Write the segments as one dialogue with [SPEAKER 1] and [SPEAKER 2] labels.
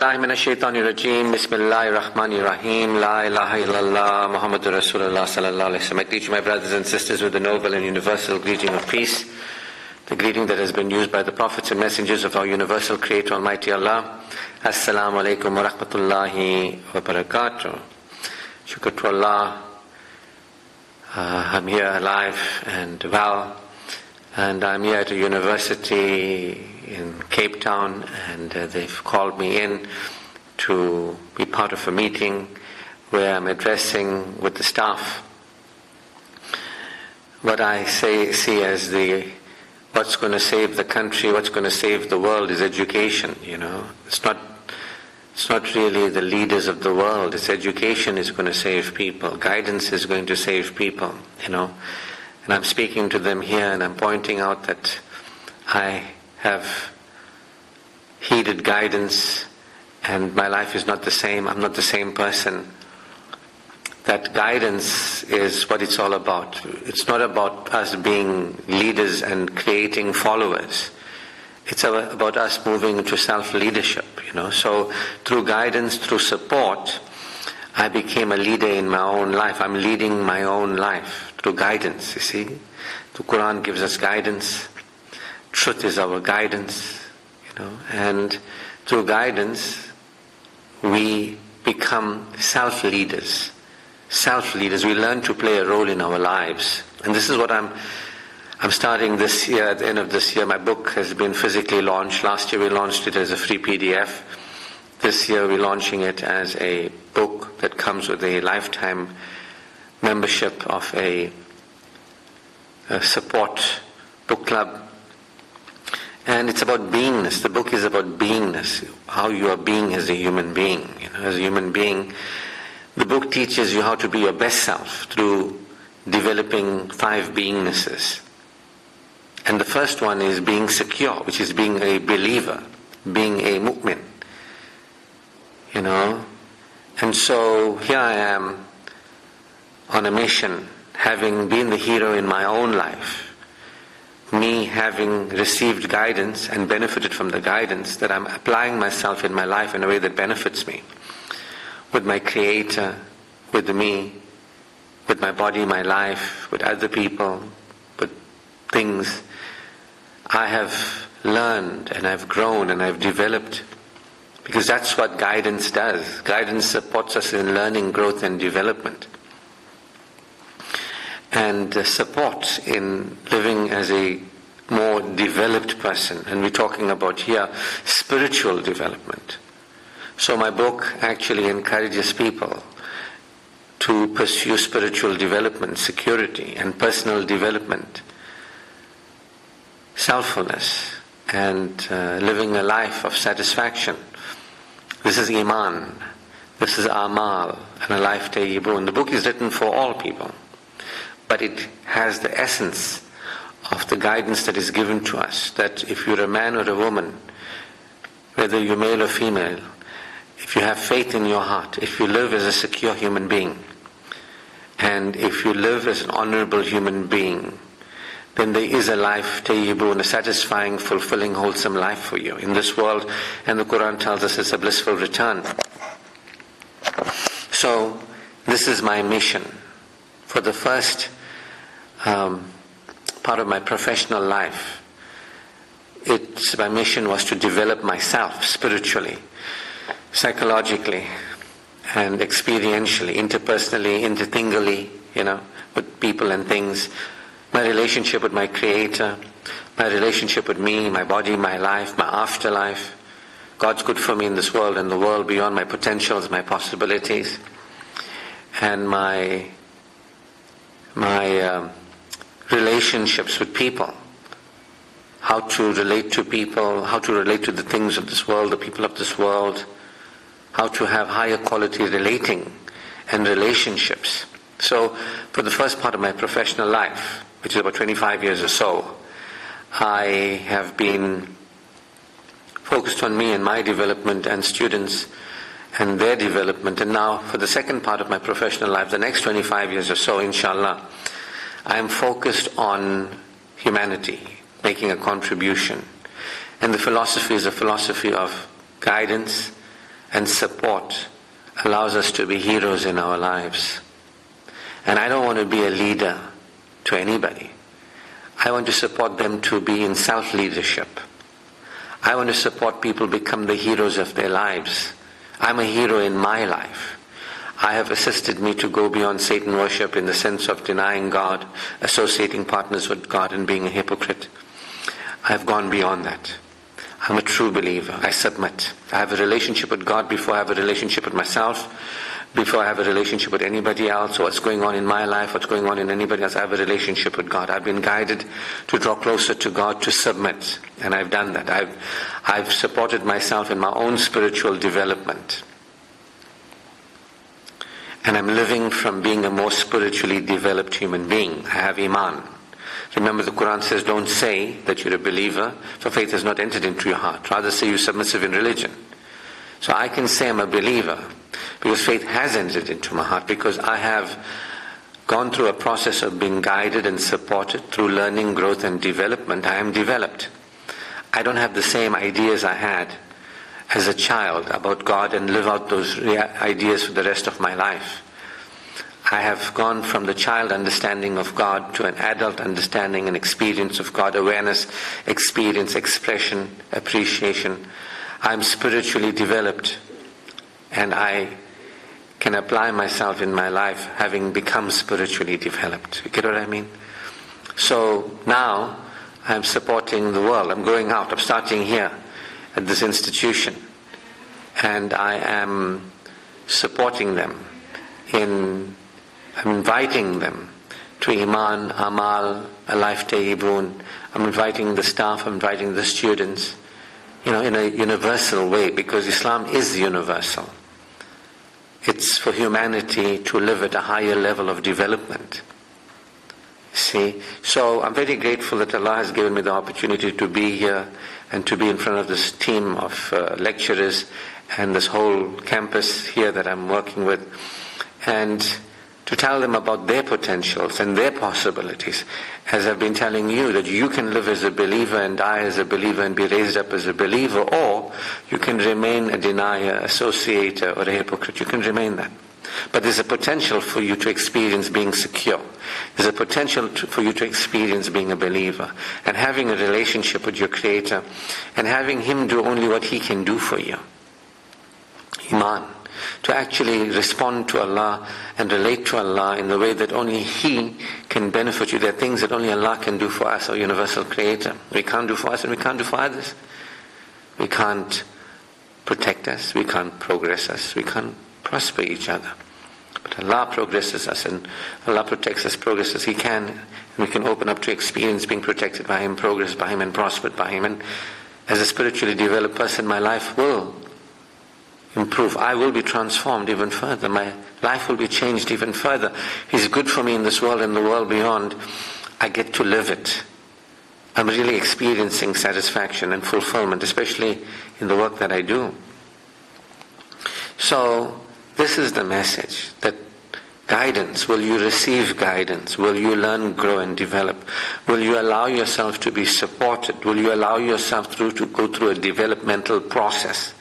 [SPEAKER 1] Bismillahirrahmanirrahim. Bismillahirrahmanirrahim. La ilaha illallah Muhammadur Rasulullah sallallahu alaihi wasallam. I teach my brothers and sisters with the noble and universal greeting of peace, the greeting that has been used by the prophets and messengers of our universal Creator Almighty Allah. Assalamu alaikum wa rahmatullahi wa barakatuh. Shukr to Allah. I'm here alive and well, and I'm here at a university in Cape Town, and they've called me in to be part of a meeting where I'm addressing with the staff what I see as what's going to save the country, what's going to save the world is education. It's not really the leaders of the world. It's education is going to save people. Guidance is going to save people. And I'm speaking to them here, and I'm pointing out that I have heeded guidance, and my life is not the same. I'm not the same person. That guidance is what it's all about. It's not about us being leaders and creating followers. It's about us moving into self-leadership, So through guidance, through support, I became a leader in my own life. I'm leading my own life through guidance, you see. The Quran gives us guidance. Truth is our guidance, and through guidance we become self-leaders. Self-leaders, we learn to play a role in our lives. And this is what I'm starting this year. At the end of this year, my book has been physically launched. Last year we launched it as a free PDF. This year we're launching it as a book that comes with a lifetime membership of a support book club. And it's about beingness. The book is about beingness, how you are being as a human being. As a human being, the book teaches you how to be your best self through developing 5 beingnesses. And the first one is being secure, which is being a believer, being a mu'min. And so here I am on a mission, having been the hero in my own life. Me having received guidance and benefited from the guidance, that I'm applying myself in my life in a way that benefits me. With my Creator, with me, with my body, my life, with other people, with things. I have learned and I've grown and I've developed, because that's what guidance does. Guidance supports us in learning, growth and development. And support in living as a more developed person. And we're talking about here spiritual development. So my book actually encourages people to pursue spiritual development, security and personal development, selffulness, and living a life of satisfaction. This is Iman, this is Amal, and a life tayyibun. The book is written for all people, but it has the essence of the guidance that is given to us, that if you're a man or a woman, whether you're male or female, if you have faith in your heart, if you live as a secure human being, and if you live as an honorable human being, then there is a life tayyibun, a satisfying, fulfilling, wholesome life for you in this world. And the Quran tells us it's a blissful return. So this is my mission. For the first part of my professional life, my mission was to develop myself spiritually, psychologically, and experientially, interpersonally, interthingally, with people and things. My relationship with my Creator, my relationship with me, my body, my life, my afterlife. God's good for me in this world and the world beyond, my potentials, my possibilities, and my relationships with people. How to relate to people, how to relate to the things of this world, the people of this world, how to have higher quality relating and relationships. So for the first part of my professional life, which is about 25 years or so, I have been focused on me and my development and students and their development. And now for the second part of my professional life, the next 25 years or so, inshallah, I am focused on humanity, making a contribution. And the philosophy is a philosophy of guidance, and support allows us to be heroes in our lives. And I don't want to be a leader to anybody. I want to support them to be in self-leadership. I want to support people become the heroes of their lives. I'm a hero in my life. I have assisted me to go beyond Satan worship in the sense of denying God, associating partners with God, and being a hypocrite. I have gone beyond that. I'm a true believer. I submit. I have a relationship with God before I have a relationship with myself, before I have a relationship with anybody else, or what's going on in my life, what's going on in anybody else. I have a relationship with God. I've been guided to draw closer to God, to submit, and I've done that. I've supported myself in my own spiritual development. And I'm living from being a more spiritually developed human being. I have Iman. Remember, the Quran says, don't say that you're a believer, for faith has not entered into your heart. Rather say you're submissive in religion. So I can say I'm a believer because faith has entered into my heart, because I have gone through a process of being guided and supported through learning, growth and development. I am developed. I don't have the same ideas I had as a child about God and live out those ideas for the rest of my life. I have gone from the child understanding of God to an adult understanding and experience of God, awareness, experience, expression, appreciation. I'm spiritually developed, and I can apply myself in my life having become spiritually developed. You get what I mean? So now I'm supporting the world. I'm going out. I'm starting here at this institution, and I am supporting them I'm inviting them to Iman, Amal, a life tayyibun. I'm inviting the staff, I'm inviting the students, in a universal way, because Islam is universal. It's for humanity to live at a higher level of development. See? So I'm very grateful that Allah has given me the opportunity to be here and to be in front of this team of lecturers and this whole campus here that I'm working with, and to tell them about their potentials and their possibilities. As I've been telling you, that you can live as a believer and die as a believer and be raised up as a believer, or you can remain a denier, associator, or a hypocrite. You can remain that. But there's a potential for you to experience being secure. There's a potential for you to experience being a believer and having a relationship with your Creator and having Him do only what He can do for you. Iman. To actually respond to Allah and relate to Allah in the way that only He can benefit you. There are things that only Allah can do for us, our universal Creator. We can't do for us and we can't do for others. We can't protect us, we can't progress us, we can't prosper each other. But Allah progresses us and Allah protects us, progresses. He can, and we can open up to experience being protected by Him, progressed by Him, and prospered by Him. And as a spiritually developed person, my life will improve. I will be transformed even further. My life will be changed even further. He's good for me in this world and the world beyond. I get to live it. I'm really experiencing satisfaction and fulfillment, especially in the work that I do. So this is the message, that guidance, will you receive guidance? Will you learn, grow and develop? Will you allow yourself to be supported? Will you allow yourself to go through a developmental process?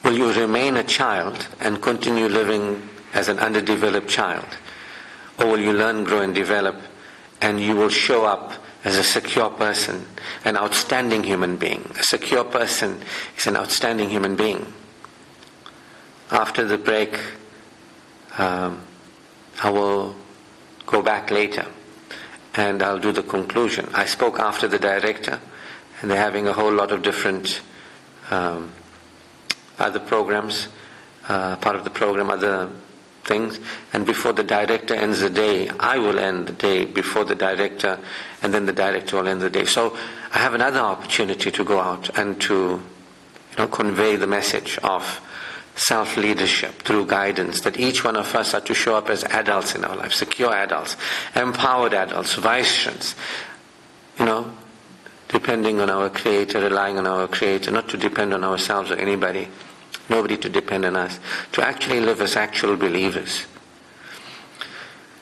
[SPEAKER 1] Will you remain a child and continue living as an underdeveloped child? Or will you learn, grow and develop, and you will show up as a secure person, an outstanding human being? A secure person is an outstanding human being. After the break, I will go back later and I'll do the conclusion. I spoke after the director, and they're having a whole lot of different other programs, part of the program, other things. And before the director ends the day, I will end the day before the director, and then the director will end the day. So I have another opportunity to go out and to convey the message of self-leadership through guidance, that each one of us are to show up as adults in our life, secure adults, empowered adults, viceroys, depending on our Creator, relying on our Creator, not to depend on ourselves or anybody, nobody to depend on us, to actually live as actual believers.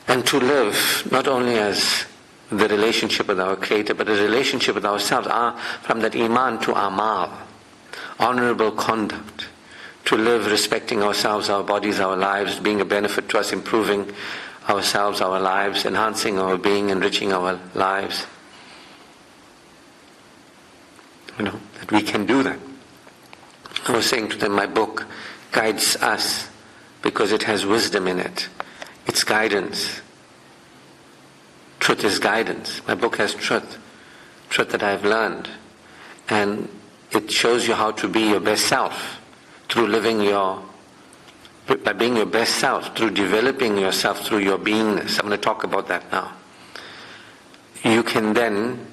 [SPEAKER 1] And to live not only as the relationship with our Creator, but a relationship with ourselves, from that Iman to Amal, honorable conduct, to live respecting ourselves, our bodies, our lives, being a benefit to us, improving ourselves, our lives, enhancing our being, enriching our lives. That we can do that. I was saying to them, my book guides us because it has wisdom in it. It's guidance. Truth is guidance. My book has truth that I've learned. And it shows you how to be your best self through by being your best self, through developing yourself through your beingness. I'm going to talk about that now. You can then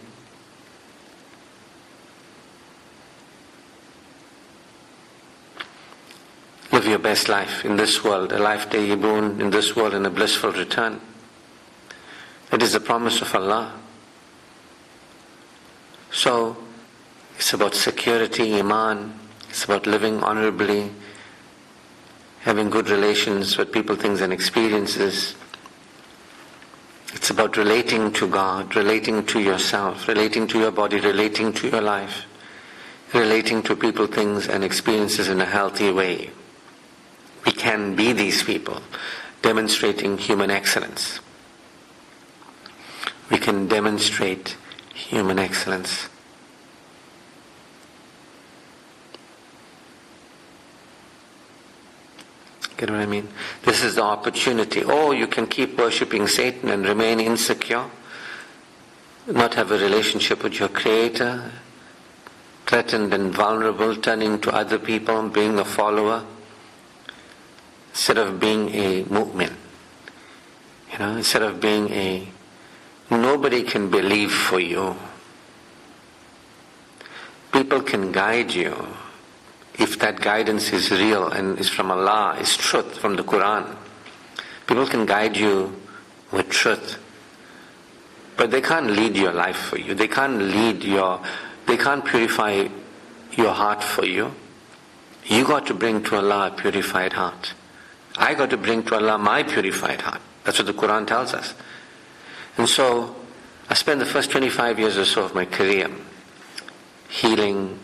[SPEAKER 1] live your best life in this world, a life tayyibun in this world and a blissful return. That is the promise of Allah. So, it's about security, iman, it's about living honorably, having good relations with people, things and experiences. It's about relating to God, relating to yourself, relating to your body, relating to your life, relating to people, things and experiences in a healthy way. We can be these people, demonstrating human excellence. We can demonstrate human excellence. Get what I mean? This is the opportunity. Or you can keep worshipping Satan and remain insecure, not have a relationship with your Creator, threatened and vulnerable, turning to other people, being a follower, instead of being a mu'min. Instead of being nobody can believe for you. People can guide you if that guidance is real and is from Allah, is truth from the Quran. People can guide you with truth, but they can't lead your life for you. They can't purify your heart for you. You got to bring to Allah a purified heart. I got to bring to Allah my purified heart. That's what the Quran tells us. And so, I spent the first 25 years or so of my career healing,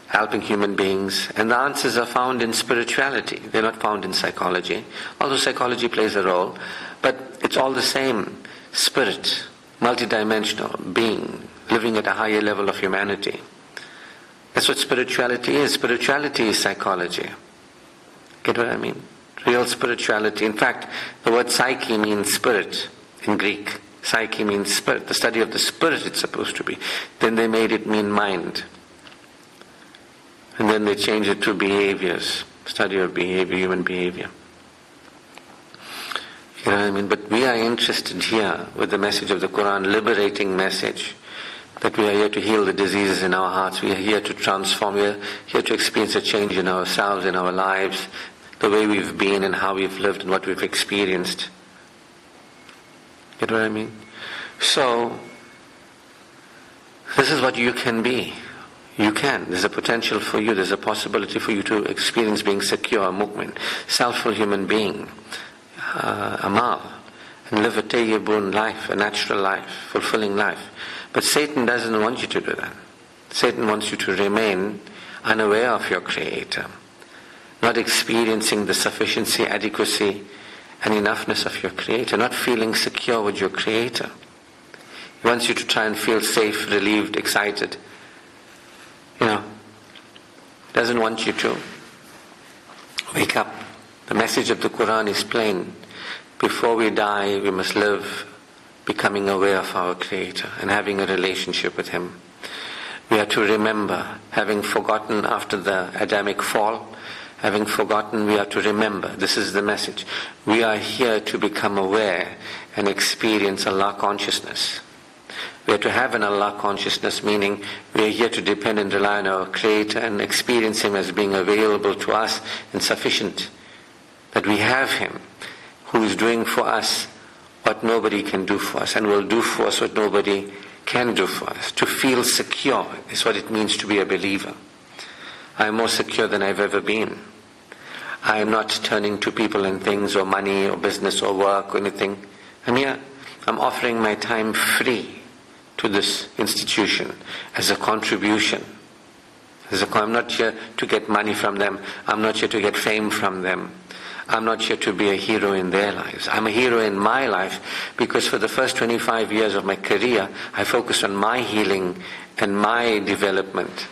[SPEAKER 1] helping human beings, and the answers are found in spirituality. They're not found in psychology, although psychology plays a role, but it's all the same. Spirit, multidimensional being, living at a higher level of humanity. That's what spirituality is. Spirituality is psychology. Get what I mean? Real spirituality. In fact, the word psyche means spirit in Greek. Psyche means spirit. The study of the spirit it's supposed to be. Then they made it mean mind. And then they changed it to behaviors. Study of behavior, human behavior. You know what I mean? But we are interested here with the message of the Quran, liberating message. That we are here to heal the diseases in our hearts. We are here to transform. We are here to experience a change in ourselves, in our lives, the way we've been and how we've lived and what we've experienced. Get what I mean? So, this is what you can be. You can. There's a potential for you. There's a possibility for you to experience being secure, a mu'min, selfful human being, amal, and live a tayyibun life, a natural life, fulfilling life. But Satan doesn't want you to do that. Satan wants you to remain unaware of your Creator, not experiencing the sufficiency, adequacy, and enoughness of your Creator, not feeling secure with your Creator. He wants you to try and feel safe, relieved, excited. Doesn't want you to wake up. The message of the Quran is plain. Before we die, we must live becoming aware of our Creator and having a relationship with Him. We are to remember, having forgotten after the Adamic fall, having forgotten, we are to remember. This is the message. We are here to become aware and experience Allah consciousness. We are to have an Allah consciousness, meaning we are here to depend and rely on our Creator and experience Him as being available to us and sufficient. That we have Him who is doing for us what nobody can do for us and will do for us what nobody can do for us. To feel secure is what it means to be a believer. I am more secure than I've ever been. I am not turning to people and things or money or business or work or anything. I'm here. I'm offering my time free to this institution as a contribution I'm not here to get money from them. I'm not here to get fame from them. I'm not here to be a hero in their lives. I'm a hero in my life because for the first 25 years of my career, I focused on my healing and my development.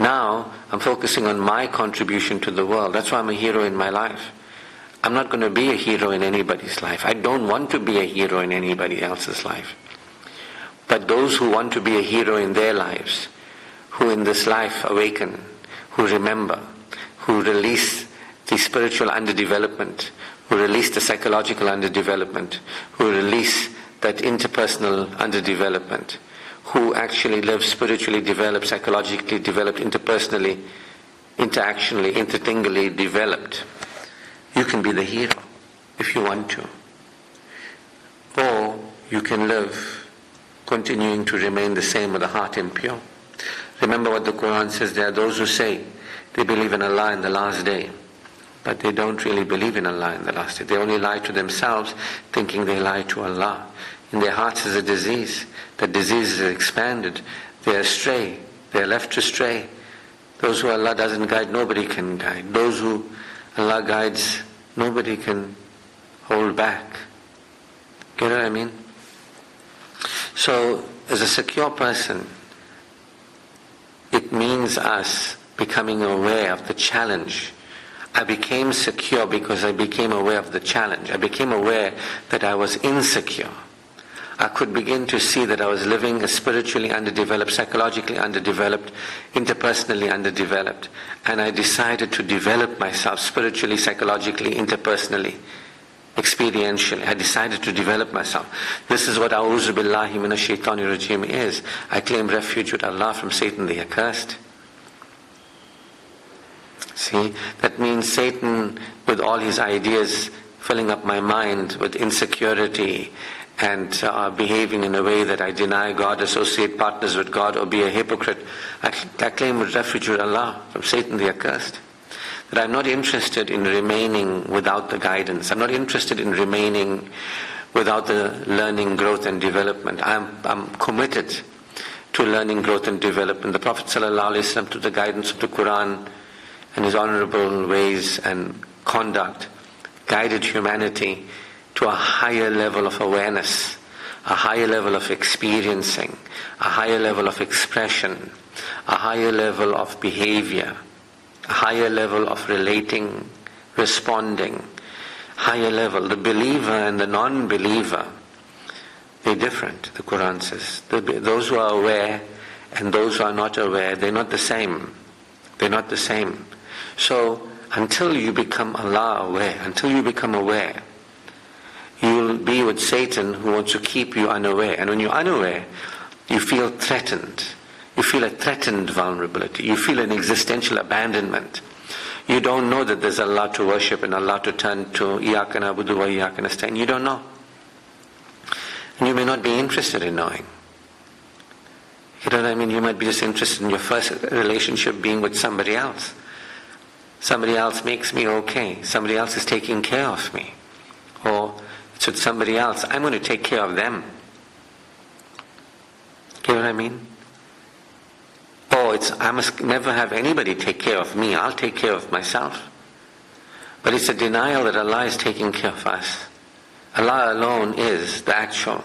[SPEAKER 1] Now, I'm focusing on my contribution to the world. That's why I'm a hero in my life. I'm not going to be a hero in anybody's life. I don't want to be a hero in anybody else's life. But those who want to be a hero in their lives, who in this life awaken, who remember, who release the spiritual underdevelopment, who release the psychological underdevelopment, who release that interpersonal underdevelopment, who actually live spiritually developed, psychologically developed, interpersonally, interactionally, intertingly developed. You can be the hero if you want to. Or you can live continuing to remain the same with a heart impure. Remember what the Quran says, there are those who say they believe in Allah in the last day, but they don't really believe in Allah in the last day. They only lie to themselves, thinking they lie to Allah. In their hearts is a disease. That disease is expanded. They are astray. They are left to stray. Those who Allah doesn't guide, nobody can guide. Those who Allah guides, nobody can hold back. Get what I mean? So, as a secure person, it means us becoming aware of the challenge. I became secure because I became aware of the challenge. I became aware that I was insecure. I could begin to see that I was living a spiritually underdeveloped, psychologically underdeveloped, interpersonally underdeveloped. And I decided to develop myself spiritually, psychologically, interpersonally, experientially. I decided to develop myself. This is what A'udhu Billahi Minash Shaitani Rajim is. I claim refuge with Allah from Satan the accursed. See, that means Satan, with all his ideas, filling up my mind with insecurity and behaving in a way that I deny God, associate partners with God, or be a hypocrite, I claim refuge with Allah from Satan the accursed. That I'm not interested in remaining without the guidance. I'm not interested in remaining without the learning, growth and development. I'm committed to learning, growth and development. The Prophet ﷺ, to the guidance of the Quran and his honorable ways and conduct, guided humanity to a higher level of awareness, a higher level of experiencing, a higher level of expression, a higher level of behavior, a higher level of relating, responding, higher level. The believer and the non-believer, they're different, the Quran says. Those who are aware and those who are not aware, they're not the same. They're not the same. So, until you become Allah aware, until you become aware, you'll be with Satan who wants to keep you unaware. And when you're unaware, you feel threatened. You feel a threatened vulnerability. You feel an existential abandonment. You don't know that there's Allah to worship and Allah to turn to. Iyaka na'budu wa iyaka nasta'in. You don't know. And you may not be interested in knowing. You know what I mean? You might be just interested in your first relationship being with somebody else. Somebody else makes me okay. Somebody else is taking care of me. Or it's with somebody else. I'm going to take care of them. You know what I mean? Or I must never have anybody take care of me. I'll take care of myself. But it's a denial that Allah is taking care of us. Allah alone is the actual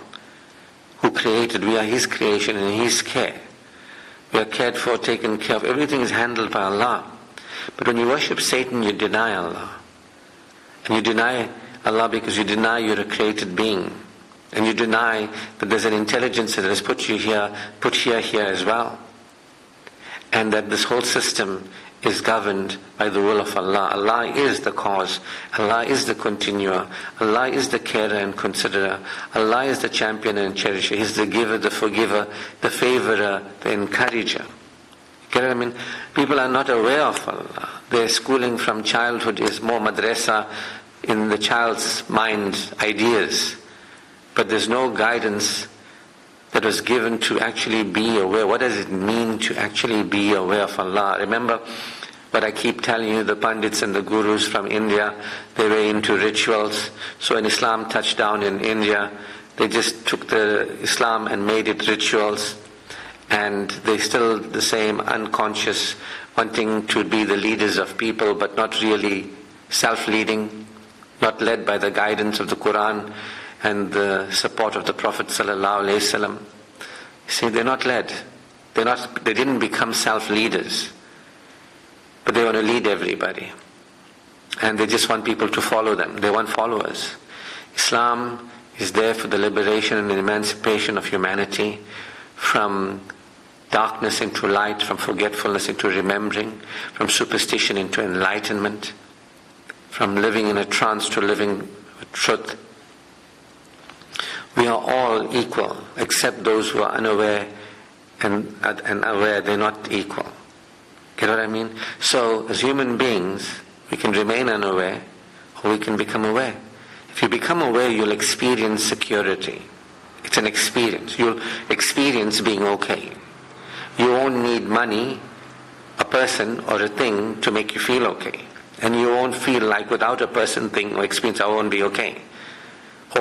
[SPEAKER 1] who created. We are His creation and His care. We are cared for, taken care of. Everything is handled by Allah. But when you worship Satan, you deny Allah. And you deny Allah because you deny you're a created being. And you deny that there's an intelligence that has put you here, put here as well. And that this whole system is governed by the will of Allah. Allah is the cause. Allah is the continuer. Allah is the carer and considerer. Allah is the champion and cherisher. He's the giver, the forgiver, the favorer, the encourager. You get what I mean? People are not aware of Allah. Their schooling from childhood is more madrasa in the child's mind, ideas. But there's no guidance that was given to actually be aware. What does it mean to actually be aware of Allah? Remember what I keep telling you, the pundits and the gurus from India, they were into rituals. So when Islam touched down in India, they just took the Islam and made it rituals. And they still the same unconscious wanting to be the leaders of people but not really self-leading, not led by the guidance of the Quran and the support of the Prophet ﷺ. See, they're not led. They didn't become self-leaders, but they want to lead everybody. And they just want people to follow them. They want followers. Islam is there for the liberation and emancipation of humanity from darkness into light, from forgetfulness into remembering, from superstition into enlightenment, from living in a trance to living with truth. We are all equal, except those who are unaware and aware they're not equal. Get what I mean? So, as human beings, we can remain unaware, or we can become aware. If you become aware, you'll experience security. It's an experience. You'll experience being okay. You won't need money, a person, or a thing to make you feel okay. And you won't feel like without a person, thing, or experience, I won't be okay.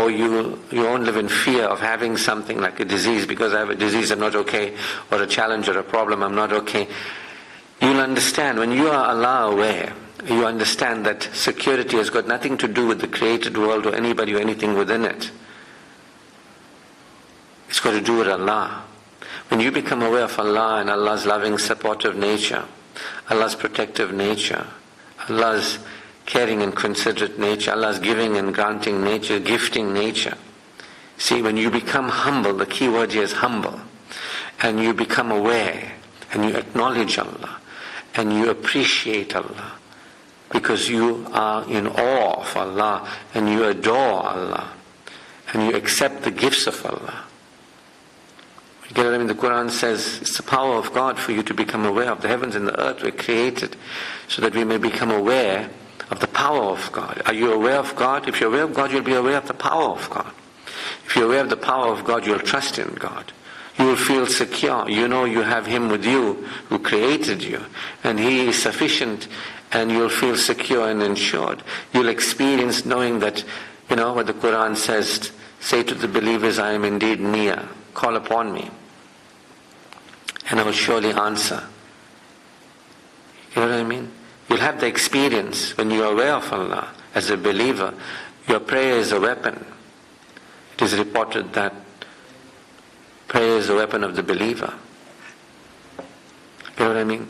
[SPEAKER 1] Or you won't live in fear of having something like a disease. Because I have a disease, I'm not okay. Or a challenge or a problem, I'm not okay. You'll understand, when you are Allah aware, you understand that security has got nothing to do with the created world or anybody or anything within it. It's got to do with Allah. When you become aware of Allah and Allah's loving, supportive nature, Allah's protective nature, Allah's caring and considerate nature, Allah's giving and granting nature, gifting nature. See, when you become humble, the key word here is humble, and you become aware, and you acknowledge Allah, and you appreciate Allah, because you are in awe of Allah, and you adore Allah, and you accept the gifts of Allah. You get what I mean? The Quran says it's the power of God for you to become aware of the heavens and the earth were created so that we may become aware of the power of God. Are you aware of God? If you're aware of God, you'll be aware of the power of God. If you're aware of the power of God, you'll trust in God. You will feel secure. You know you have Him with you who created you, and He is sufficient, and you'll feel secure and ensured. You'll experience knowing that, you know what the Quran says, say to the believers, I am indeed near. Call upon me, and I will surely answer. You know what I mean? You'll have the experience when you are aware of Allah as a believer. Your prayer is a weapon. It is reported that prayer is a weapon of the believer. You know what I mean?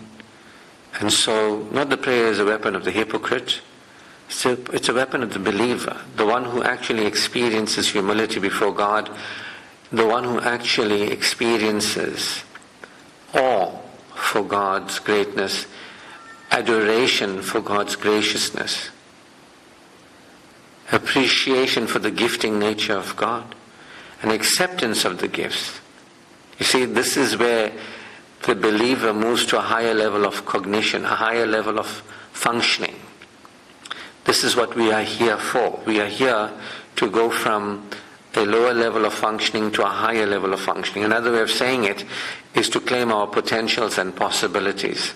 [SPEAKER 1] And so, not the prayer is a weapon of the hypocrite. It's a weapon of the believer, the one who actually experiences humility before God, the one who actually experiences awe for God's greatness, adoration for God's graciousness, appreciation for the gifting nature of God, and acceptance of the gifts. You see, this is where the believer moves to a higher level of cognition, a higher level of functioning. This is what we are here for. We are here to go from a lower level of functioning to a higher level of functioning. Another way of saying it is to claim our potentials and possibilities.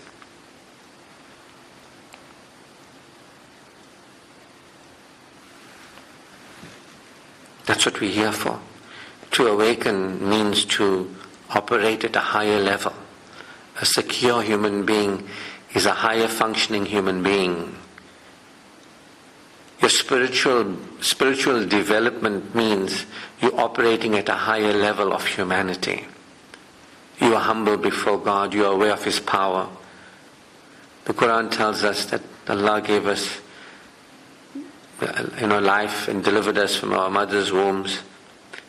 [SPEAKER 1] That's what we're here for. To awaken means to operate at a higher level. A secure human being is a higher functioning human being. Your spiritual development means you're operating at a higher level of humanity. You are humble before God, you are aware of His power. The Quran tells us that Allah gave us life and delivered us from our mother's wombs,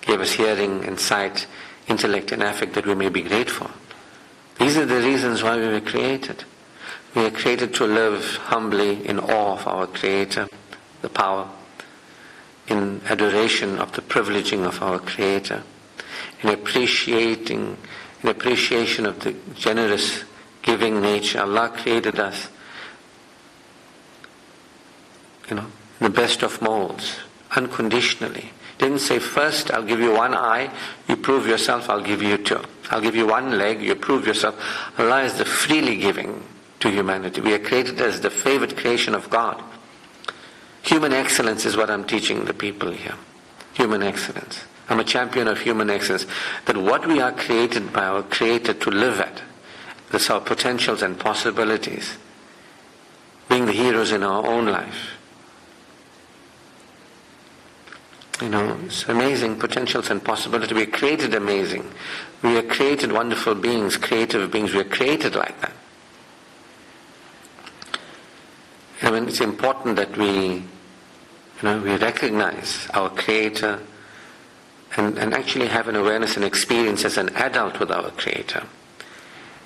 [SPEAKER 1] gave us hearing and sight, intellect and affect that we may be grateful. These are the reasons why we were created. We are created to live humbly in awe of our Creator, the power, in adoration of the privileging of our Creator, in appreciation of the generous giving nature. Allah created us, in the best of molds, unconditionally. Didn't say, first I'll give you one eye, you prove yourself, I'll give you two. I'll give you one leg, you prove yourself. Allah is the freely giving to humanity. We are created as the favored creation of God. Human excellence is what I'm teaching the people here. Human excellence. I'm a champion of human excellence. That what we are created by our Creator to live at, That's our potentials and possibilities. Being the heroes in our own life. It's amazing potentials and possibility. We are created amazing. We are created wonderful beings, creative beings. We are created like that. It's important that we recognize our Creator and actually have an awareness and experience as an adult with our Creator.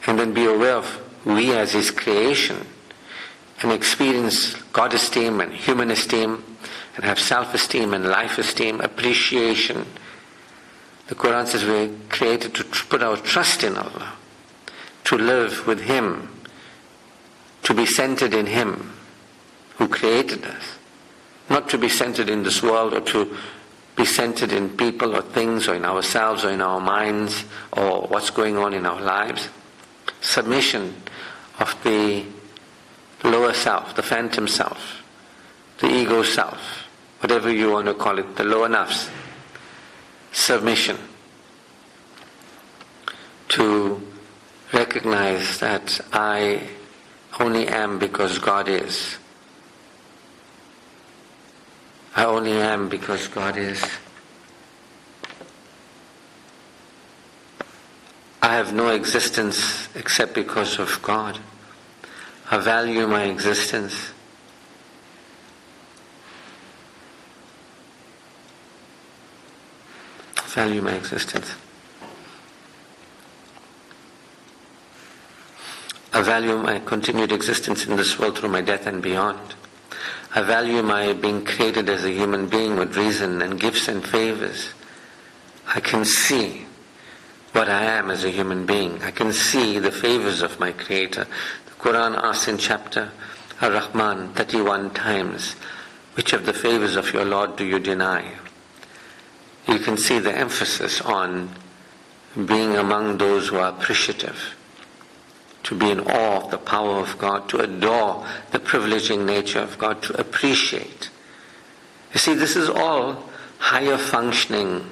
[SPEAKER 1] And then be aware of we as His creation and experience God esteem and human esteem and have self-esteem and life-esteem, appreciation. The Quran says we're created to put our trust in Allah, to live with Him, to be centered in Him who created us, not to be centered in this world or to be centered in people or things or in ourselves or in our minds or what's going on in our lives. Submission of the lower self, the phantom self, the ego self, whatever you want to call it, the lower nafs. Submission to recognize that I only am because God is. I only am because God is. I have no existence except because of God. I value my existence. I value my existence. I value my continued existence in this world through my death and beyond. I value my being created as a human being with reason and gifts and favors. I can see what I am as a human being. I can see the favors of my Creator. The Quran asks in chapter Ar-Rahman 31 times, which of the favors of your Lord do you deny? You can see the emphasis on being among those who are appreciative, to be in awe of the power of God, to adore the privileging nature of God, to appreciate. You see, this is all higher functioning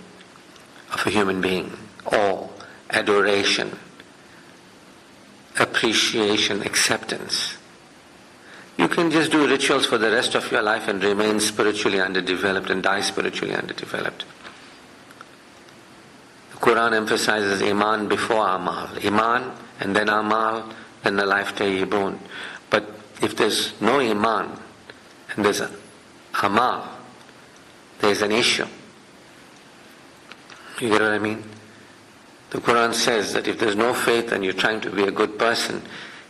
[SPEAKER 1] of a human being. Awe, adoration, appreciation, acceptance. You can just do rituals for the rest of your life and remain spiritually underdeveloped and die spiritually underdeveloped. The Quran emphasizes Iman before Amal. Iman and then Amal, then the life tayyibun. But if there's no Iman and there's Amal, there's an issue. You get what I mean? The Quran says that if there's no faith and you're trying to be a good person,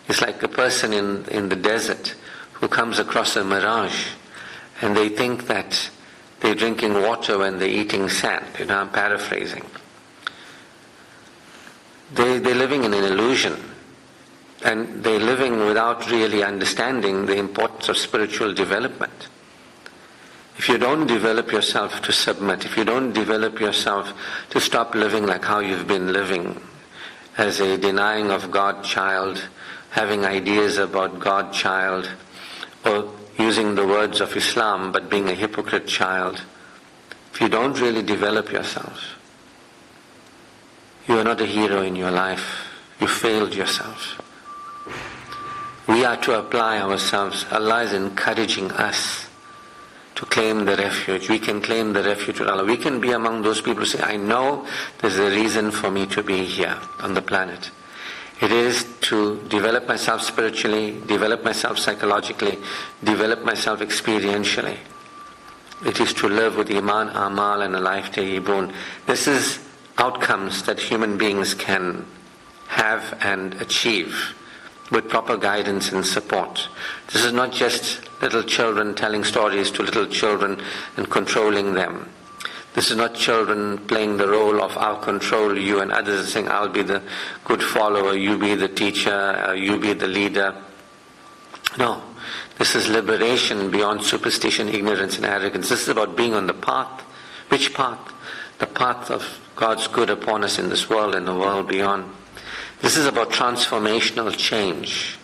[SPEAKER 1] it's like a person in the desert who comes across a mirage and they think that they're drinking water when they're eating sand. I'm paraphrasing. They're living in an illusion, and they're living without really understanding the importance of spiritual development. If you don't develop yourself to submit, if you don't develop yourself to stop living like how you've been living, as a denying of God child, having ideas about God child, or using the words of Islam but being a hypocrite child, if you don't really develop yourself, you are not a hero in your life. You failed yourself. We are to apply ourselves. Allah is encouraging us to claim the refuge. We can claim the refuge with Allah. We can be among those people who say, I know there's a reason for me to be here on the planet. It is to develop myself spiritually, develop myself psychologically, develop myself experientially. It is to live with Iman, Amal and a life tayyibun. This is outcomes that human beings can have and achieve with proper guidance and support. This is not just little children telling stories to little children and controlling them. This is not children playing the role of I'll control you and others saying I'll be the good follower, you be the teacher, you be the leader. No, this is liberation beyond superstition, ignorance and arrogance. This is about being on the path. Which path? The path of God's good upon us in this world and the world beyond. This is about transformational change.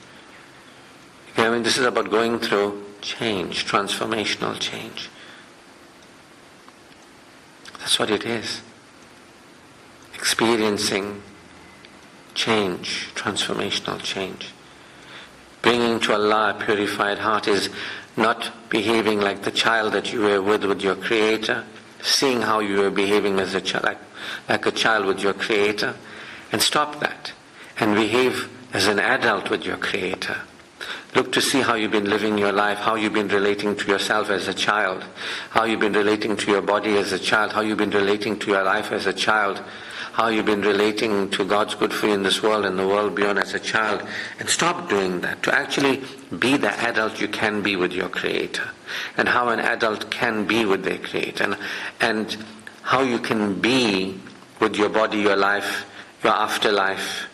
[SPEAKER 1] This is about going through change, transformational change. That's what it is. Experiencing change, transformational change. Bringing to Allah a purified heart is not behaving like the child that you were with your Creator, seeing how you were behaving as a child, like a child with your Creator, and stop that, and behave as an adult with your Creator. Look to see how you've been living your life, how you've been relating to yourself as a child, how you've been relating to your body as a child, how you've been relating to your life as a child, how you've been relating to God's good for you in this world and the world beyond as a child, and stop doing that, to actually be the adult you can be with your Creator, and how an adult can be with their Creator, and how you can be with your body, your life, your afterlife,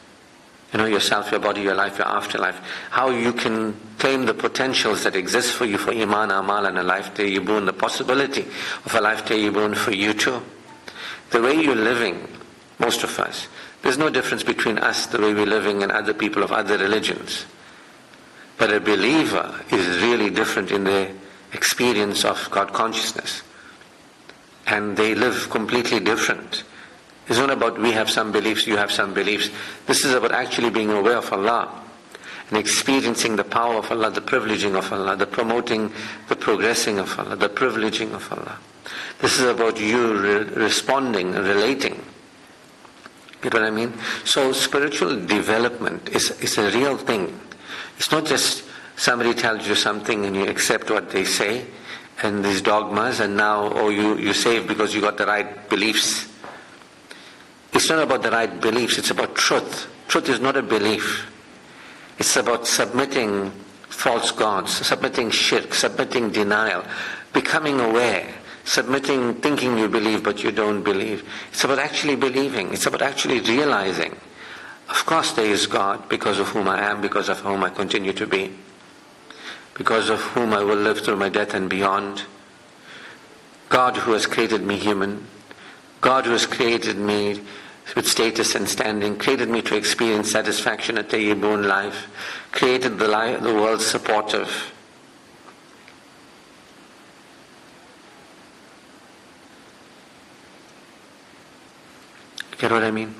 [SPEAKER 1] yourself, your body, your life, your afterlife, how you can claim the potentials that exist for you for Iman, Amal, and a life tayyibun, the possibility of a life tayyibun for you too. The way you're living, most of us, there's no difference between us, the way we're living, and other people of other religions. But a believer is really different in their experience of God consciousness. And they live completely different. It's not about we have some beliefs, you have some beliefs. This is about actually being aware of Allah and experiencing the power of Allah, the privileging of Allah, the promoting, the progressing of Allah, the privileging of Allah. This is about you responding, relating. You know what I mean? So spiritual development is a real thing. It's not just somebody tells you something and you accept what they say and these dogmas, and now you're saved because you got the right beliefs. It's not about the right beliefs, it's about truth. Truth is not a belief. It's about submitting false gods, submitting shirk, submitting denial, becoming aware, submitting thinking you believe but you don't believe. It's about actually believing. It's about actually realizing, of course there is God, because of whom I am, because of whom I continue to be, because of whom I will live through my death and beyond. God who has created me human, God who has created me with status and standing, created me to experience satisfaction at tayyibun life, created the world supportive. Get what I mean?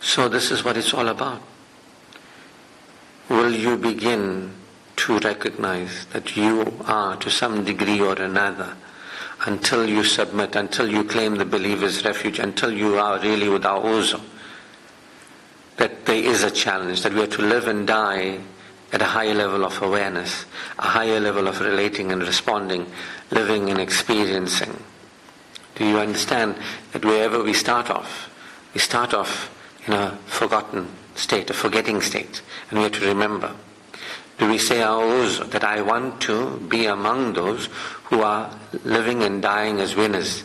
[SPEAKER 1] So this is what it's all about. Will you begin to recognize that you are, to some degree or another, until you submit, until you claim the believer's refuge, until you are really with A'udhu, that there is a challenge, that we are to live and die at a higher level of awareness, a higher level of relating and responding, living and experiencing. Do you understand that wherever we start off in a forgotten state, a forgetting state, and we have to remember. Do we say A'udhu, that I want to be among those who are living and dying as winners?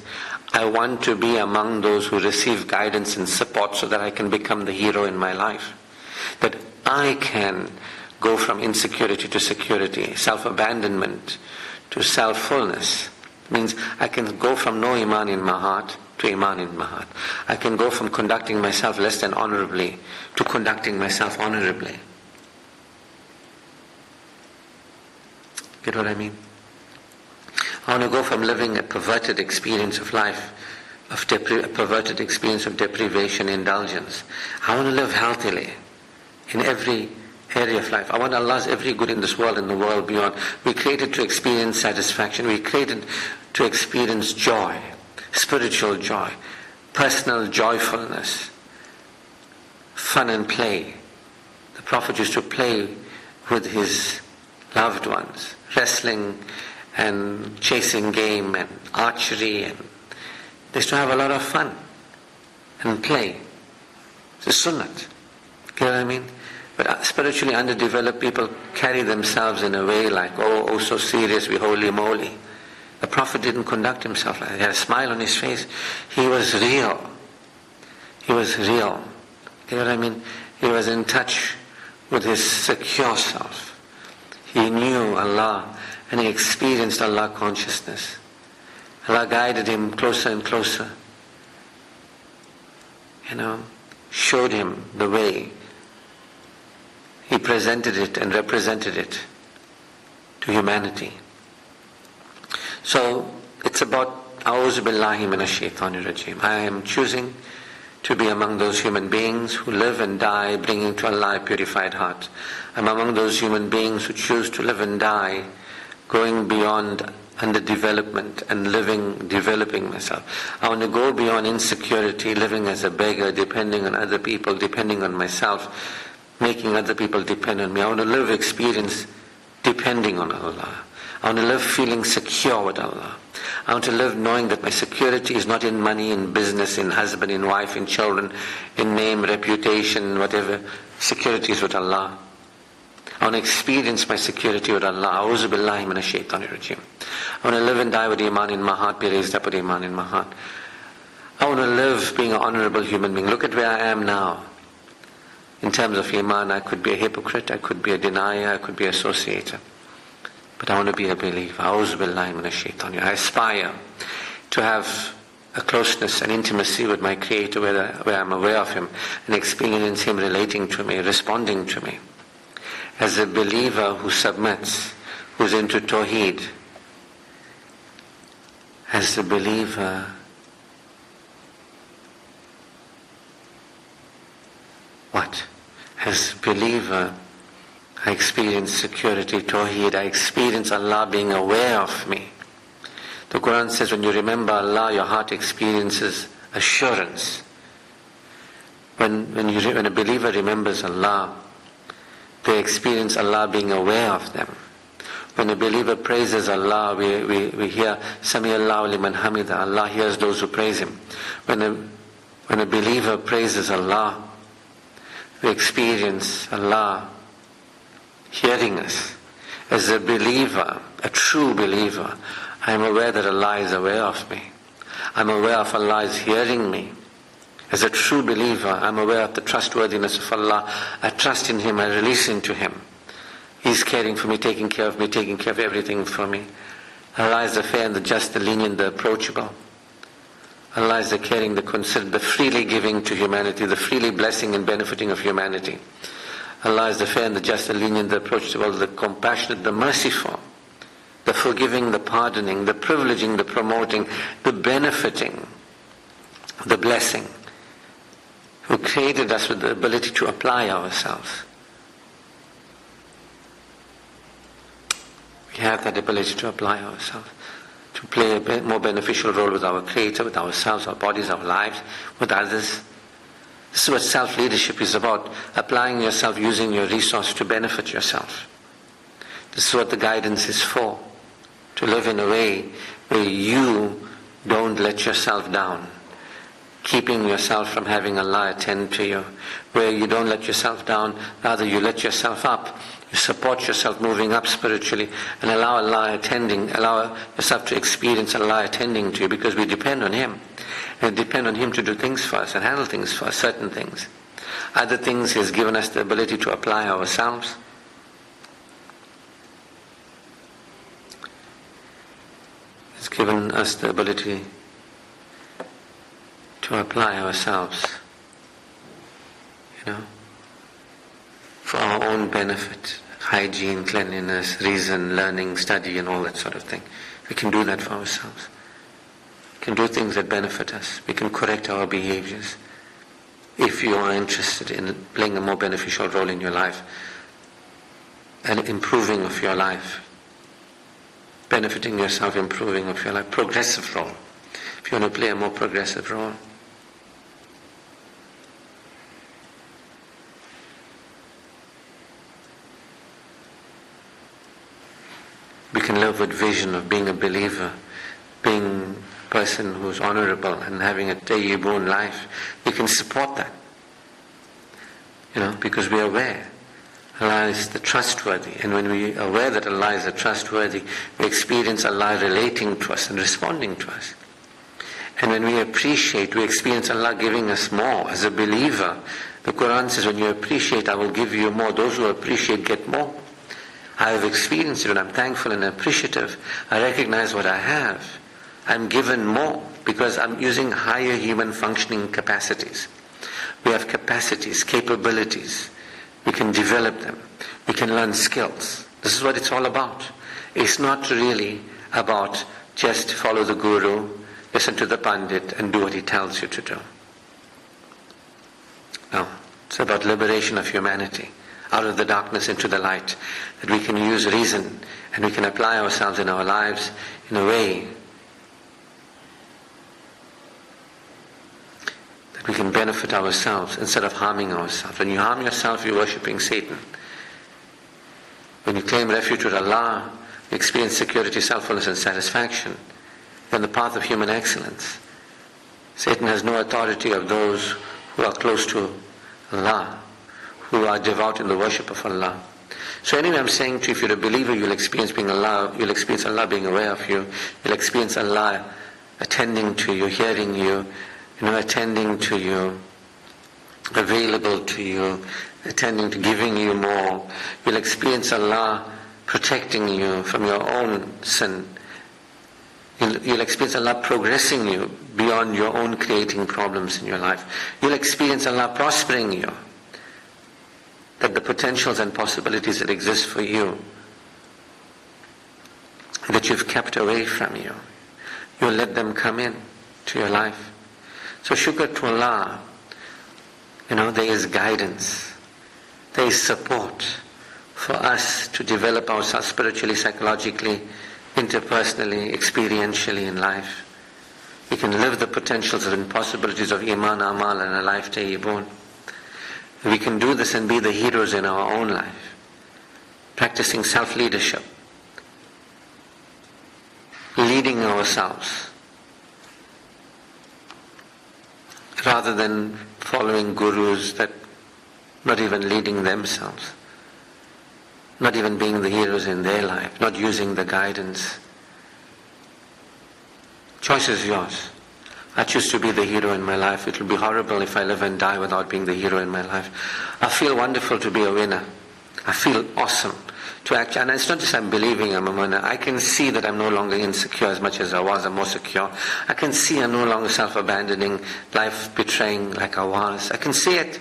[SPEAKER 1] I want to be among those who receive guidance and support so that I can become the hero in my life. That I can go from insecurity to security, self-abandonment to self-fullness. It means I can go from no Iman in my heart to Iman in my heart. I can go from conducting myself less than honorably to conducting myself honorably. Get what I mean? I want to go from living a perverted experience of life, a perverted experience of deprivation, indulgence. I want to live healthily in every area of life. I want Allah's every good in this world and the world beyond. We created to experience satisfaction. We created to experience joy, spiritual joy, personal joyfulness, fun and play. The Prophet used to play with his loved ones, wrestling and chasing game and archery, and they used to have a lot of fun and play. It's a sunnat. You know what I mean? But spiritually underdeveloped people carry themselves in a way like, oh so serious, we holy moly. The Prophet didn't conduct himself like that. He had a smile on his face. He was real. He was real. You know what I mean? He was in touch with his secure self. He knew Allah and he experienced Allah consciousness. Allah guided him closer and closer. Showed him the way. He presented it and represented it to humanity. So it's about A'udhu billahi minash shaitanir rajim. I am choosing to be among those human beings who live and die bringing to Allah a purified heart. I'm among those human beings who choose to live and die going beyond underdevelopment and developing myself. I want to go beyond insecurity, living as a beggar, depending on other people, depending on myself, making other people depend on me. I want to live experience depending on Allah. I want to live feeling secure with Allah. I want to live knowing that my security is not in money, in business, in husband, in wife, in children, in name, reputation, whatever. Security is with Allah. I want to experience my security with Allah. A'udhu billahi minash shaitanir rajim. I want to live and die with Iman in my heart, be raised up with Iman in my heart. I want to live being an honorable human being. Look at where I am now. In terms of Iman, I could be a hypocrite, I could be a denier, I could be an associator. But I want to be a believer. A'udhu billahi minash shaitanir. I aspire to have a closeness and intimacy with my Creator where I'm aware of Him and experience Him relating to me, responding to me. As a believer who submits, who's into Tawheed, as a believer As a believer, I experience security, Tawheed, I experience Allah being aware of me. The Quran says when you remember Allah, your heart experiences assurance. When a believer remembers Allah, they experience Allah being aware of them. When a believer praises Allah, we hear Sami Allahu liman hamida. Allah hears those who praise Him. When a believer praises Allah, we experience Allah hearing us. As a believer, a true believer, I am aware that Allah is aware of me. I'm aware of Allah is hearing me. As a true believer, I'm aware of the trustworthiness of Allah. I trust in Him, I release into Him. He's caring for me, taking care of me, taking care of everything for me. Allah is the fair and the just, the lenient, the approachable. Allah is the caring, the considerate, the freely giving to humanity, the freely blessing and benefiting of humanity. Allah is the fair and the just, the lenient, the approachable, the compassionate, the merciful, the forgiving, the pardoning, the privileging, the promoting, the benefiting, the blessing, who created us with the ability to apply ourselves. We have that ability to apply ourselves, to play a more beneficial role with our Creator, with ourselves, our bodies, our lives, with others. This is what self-leadership is about, applying yourself, using your resource to benefit yourself. This is what the guidance is for, to live in a way where you don't let yourself down, keeping yourself from having Allah attend to you, where you don't let yourself down, rather you let yourself up. You support yourself moving up spiritually and allow yourself to experience Allah attending to you, because we depend on Him. And depend on Him to do things for us and handle things for us, certain things. Other things He has given us the ability to apply ourselves. He's given us the ability to apply ourselves, for our own benefit, hygiene, cleanliness, reason, learning, study, and all that sort of thing. We can do that for ourselves. We can do things that benefit us. We can correct our behaviors. If you are interested in playing a more beneficial role in your life and improving of your life, benefiting yourself, improving of your life, progressive role. If you want to play a more progressive role, we can live with vision of being a believer, being a person who's honorable and having a tayyibun life. We can support that, because we are aware Allah is the trustworthy. And when we are aware that Allah is the trustworthy, we experience Allah relating to us and responding to us. And when we appreciate, we experience Allah giving us more. As a believer, the Quran says, when you appreciate, I will give you more. Those who appreciate get more. I have experienced it, and I'm thankful and appreciative. I recognize what I have. I'm given more because I'm using higher human functioning capacities. We have capacities, capabilities. We can develop them. We can learn skills. This is what it's all about. It's not really about just follow the guru, listen to the Pandit and do what he tells you to do. No, it's about liberation of humanity, out of the darkness into the light, that we can use reason and we can apply ourselves in our lives in a way that we can benefit ourselves instead of harming ourselves. When you harm yourself, you're worshipping Satan. When you claim refuge with Allah, you experience security, self-fullness and satisfaction. You're on the path of human excellence. Satan has no authority of those who are close to Allah, who are devout in the worship of Allah. So anyway, I'm saying to you, if you're a believer, you'll experience being Allah, you'll experience Allah being aware of you, you'll experience Allah attending to you, hearing you, attending to you, available to you, attending to giving you more. You'll experience Allah protecting you from your own sin. You'll experience Allah progressing you beyond your own creating problems in your life. You'll experience Allah prospering you, that the potentials and possibilities that exist for you, that you've kept away from you, you'll let them come in to your life. So shukr to Allah, there is guidance, there is support for us to develop ourselves spiritually, psychologically, interpersonally, experientially in life. We can live the potentials and possibilities of Iman, Amal and a life tayyibun. We can do this and be the heroes in our own life, practicing self-leadership, leading ourselves, rather than following gurus that not even leading themselves, not even being the heroes in their life, not using the guidance. Choice is yours. I choose to be the hero in my life. It will be horrible if I live and die without being the hero in my life. I feel wonderful to be a winner. I feel awesome to act. And it's not just I'm believing I'm a winner. I can see that I'm no longer insecure as much as I was. I'm more secure. I can see I'm no longer self-abandoning, life betraying like I was. I can see it.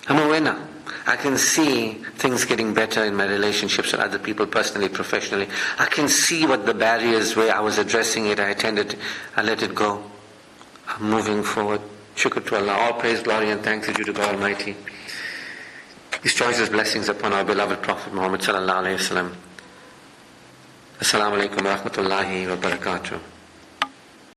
[SPEAKER 1] I'm a winner. I can see things getting better in my relationships with other people, personally, professionally. I can see what the barriers where I was addressing it, I let it go. I'm moving forward. Shukr to Allah. All praise, glory and thanks are due to God Almighty. His choicest blessings upon our beloved Prophet Muhammad sallallahu alayhi wa sallam. Assalamu alaikum wa rahmatullahi wa barakatuh.